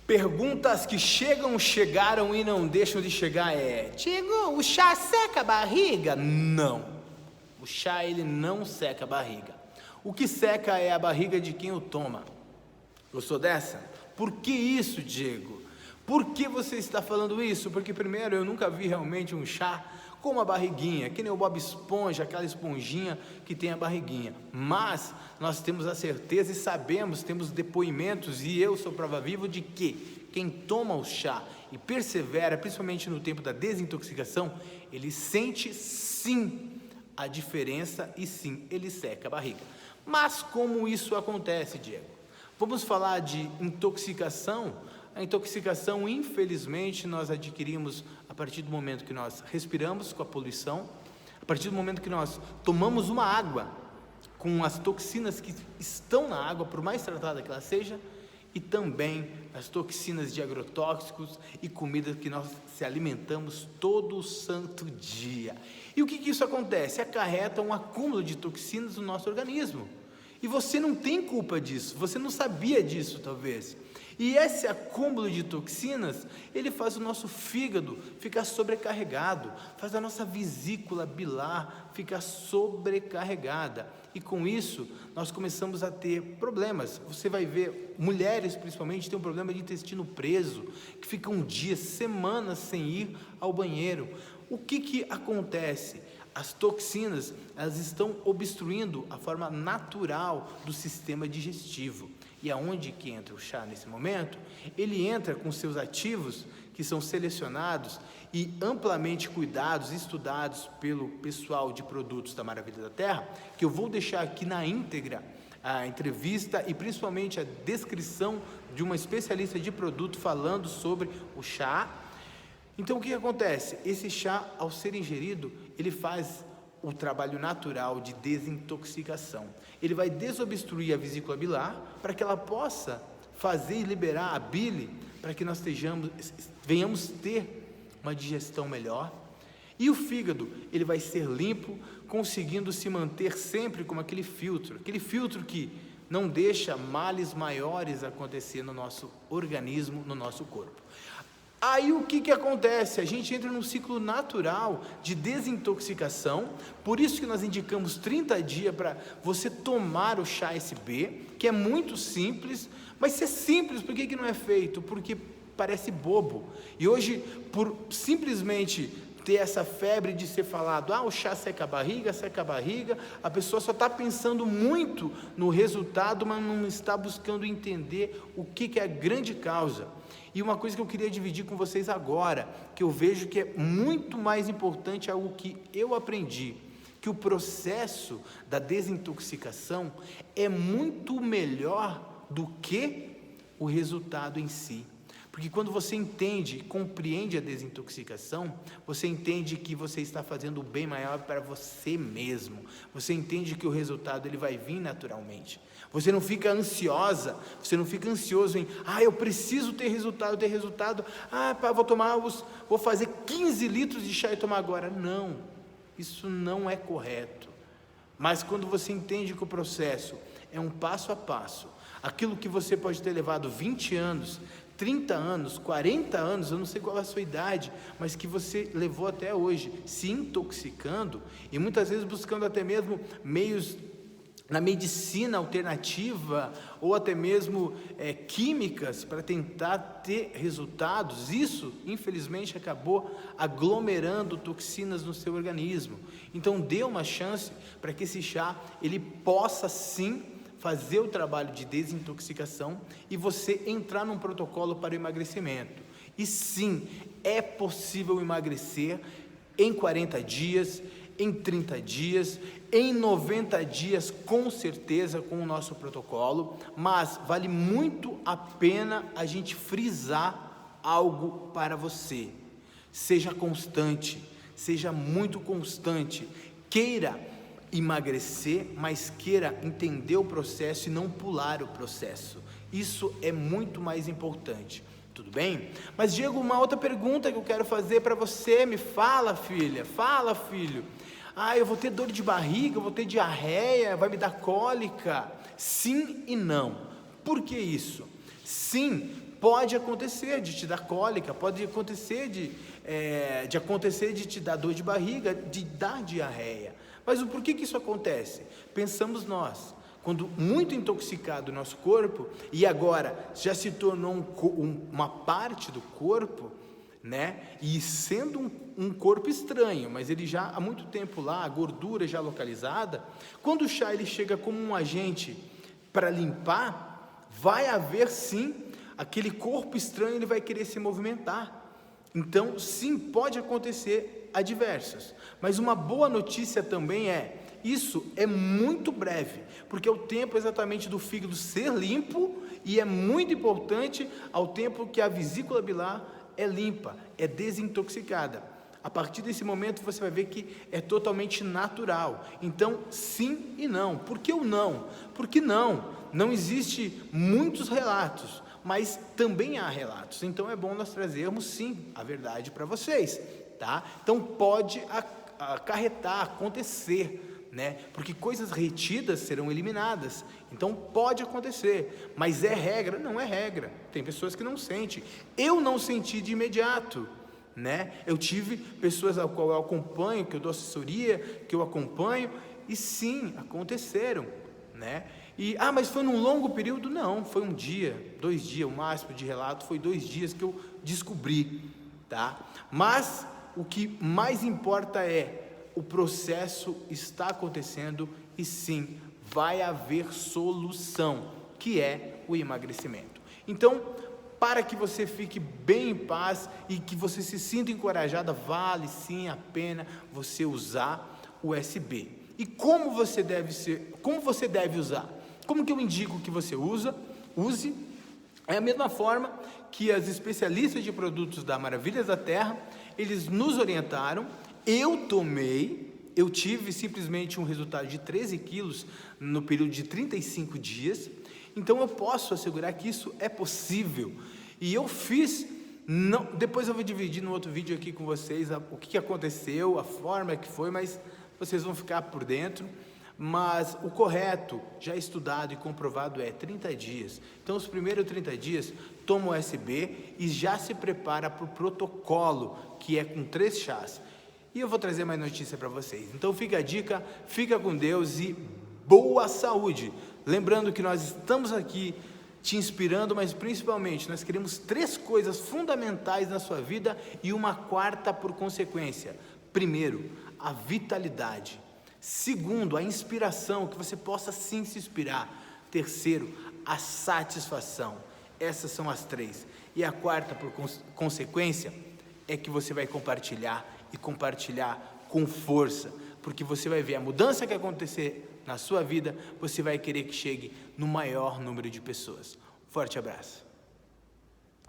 Perguntas que chegam, chegaram e não deixam de chegar Diego, o chá seca a barriga? Não, o chá ele não seca a barriga. O que seca é a barriga de quem o toma. Gostou dessa? Por que isso, Diego? Por que você está falando isso? Porque primeiro eu nunca vi realmente um chá com uma barriguinha, que nem o Bob Esponja, aquela esponjinha que tem a barriguinha. Mas nós temos a certeza e sabemos, temos depoimentos, e eu sou prova viva de que quem toma o chá e persevera, principalmente no tempo da desintoxicação, ele sente sim a diferença e sim, ele seca a barriga. Mas como isso acontece, Diego? Vamos falar de intoxicação. A intoxicação, infelizmente, nós adquirimos a partir do momento que nós respiramos com a poluição, a partir do momento que nós tomamos uma água com as toxinas que estão na água, por mais tratada que ela seja, e também as toxinas de agrotóxicos e comida que nós se alimentamos todo santo dia. E o que isso acontece? Acarreta um acúmulo de toxinas no nosso organismo. E você não tem culpa disso, você não sabia disso talvez. E esse acúmulo de toxinas, ele faz o nosso fígado ficar sobrecarregado, faz a nossa vesícula bilar ficar sobrecarregada. E com isso, nós começamos a ter problemas. Você vai ver, mulheres principalmente, têm um problema de intestino preso, que ficam dias, semanas sem ir ao banheiro. O que acontece? As toxinas, elas estão obstruindo a forma natural do sistema digestivo. E aonde que entra o chá nesse momento? Ele entra com seus ativos, que são selecionados e amplamente cuidados, estudados pelo pessoal de produtos da Maravilha da Terra, que eu vou deixar aqui na íntegra a entrevista e principalmente a descrição de uma especialista de produto falando sobre o chá. Então o que acontece? Esse chá, ao ser ingerido, ele faz o trabalho natural de desintoxicação. Ele vai desobstruir a vesícula bilar para que ela possa fazer e liberar a bile para que nós venhamos ter uma digestão melhor. E o fígado, ele vai ser limpo, conseguindo se manter sempre como aquele filtro que não deixa males maiores acontecer no nosso organismo, no nosso corpo. Aí o que acontece? A gente entra num ciclo natural de desintoxicação, por isso que nós indicamos 30 dias para você tomar o chá SB, que é muito simples, mas se é simples, por que não é feito? Porque parece bobo, e hoje, por simplesmente ter essa febre de ser falado, o chá seca a barriga, a pessoa só está pensando muito no resultado, mas não está buscando entender o que é a grande causa. E uma coisa que eu queria dividir com vocês agora, que eu vejo que é muito mais importante, algo que eu aprendi, que o processo da desintoxicação é muito melhor do que o resultado em si. Porque quando você entende, compreende a desintoxicação, você entende que você está fazendo o bem maior para você mesmo. Você entende que o resultado ele vai vir naturalmente. Você não fica ansiosa, você não fica ansioso em, eu preciso ter resultado, vou fazer 15 litros de chá e tomar agora. Não, isso não é correto. Mas quando você entende que o processo é um passo a passo, aquilo que você pode ter levado 20 anos, 30 anos, 40 anos, eu não sei qual é a sua idade, mas que você levou até hoje, se intoxicando e muitas vezes buscando até mesmo meios na medicina alternativa ou até mesmo químicas para tentar ter resultados, isso infelizmente acabou aglomerando toxinas no seu organismo. Então dê uma chance para que esse chá ele possa sim fazer o trabalho de desintoxicação e você entrar num protocolo para o emagrecimento. E sim, é possível emagrecer em 40 dias, em 30 dias, em 90 dias, com certeza, com o nosso protocolo, mas vale muito a pena a gente frisar algo para você. Seja constante, seja muito constante, queira emagrecer, mas queira entender o processo e não pular o processo. Isso é muito mais importante. Tudo bem? Mas Diego, uma outra pergunta que eu quero fazer para você, me fala, filha, fala, filho. Eu vou ter dor de barriga, eu vou ter diarreia, vai me dar cólica. Sim e não. Por que isso? Sim, pode acontecer de te dar cólica, pode acontecer de te dar dor de barriga, de dar diarreia. Mas por que isso acontece? Pensamos nós, quando muito intoxicado o nosso corpo, e agora já se tornou uma parte do corpo, né? E sendo um corpo estranho, mas ele já há muito tempo lá, a gordura já localizada, quando o chá ele chega como um agente para limpar, vai haver sim, aquele corpo estranho ele vai querer se movimentar. Então sim, pode acontecer adversos, mas uma boa notícia também isso é muito breve, porque é o tempo exatamente do fígado ser limpo, e é muito importante ao tempo que a vesícula biliar é limpa, é desintoxicada. A partir desse momento você vai ver que é totalmente natural. Então sim e não. Por que o não? Porque não existe muitos relatos, mas também há relatos. Então é bom nós trazermos sim a verdade para vocês, tá? Então pode acarretar, acontecer, né? Porque coisas retidas serão eliminadas. Então pode acontecer, mas é regra? Não é regra. Tem pessoas que não sentem. Eu não senti de imediato, né? Eu tive pessoas ao qual eu acompanho, que eu dou assessoria, que eu acompanho, e sim, aconteceram, né? Mas foi num longo período? Não, foi 1 dia, 2 dias, o máximo de relato foi 2 dias que eu descobri, tá? Mas o que mais importa o processo está acontecendo, e sim, vai haver solução, que é o emagrecimento. Então, para que você fique bem em paz e que você se sinta encorajada, vale sim a pena você usar o USB. E como você deve usar? Como que eu indico que você use? É a mesma forma que as especialistas de produtos da Maravilhas da Terra, eles nos orientaram. Eu tive simplesmente um resultado de 13 quilos no período de 35 dias, então eu posso assegurar que isso é possível, e eu fiz, depois eu vou dividir no outro vídeo aqui com vocês o que aconteceu, a forma que foi, mas vocês vão ficar por dentro. Mas o correto, já estudado e comprovado, é 30 dias. Então os primeiros 30 dias, toma o USB e já se prepara para o protocolo, que é com 3 chás. E eu vou trazer mais notícia para vocês. Então fica a dica, fica com Deus e boa saúde. Lembrando que nós estamos aqui te inspirando, mas principalmente nós queremos 3 coisas fundamentais na sua vida e uma 4ª por consequência. Primeiro, a vitalidade. Segundo, a inspiração, que você possa sim se inspirar. Terceiro, a satisfação. Essas são as 3. E a 4ª por consequência é que você vai compartilhar, e compartilhar com força, porque você vai ver a mudança que acontecer na sua vida, você vai querer que chegue no maior número de pessoas. Forte abraço.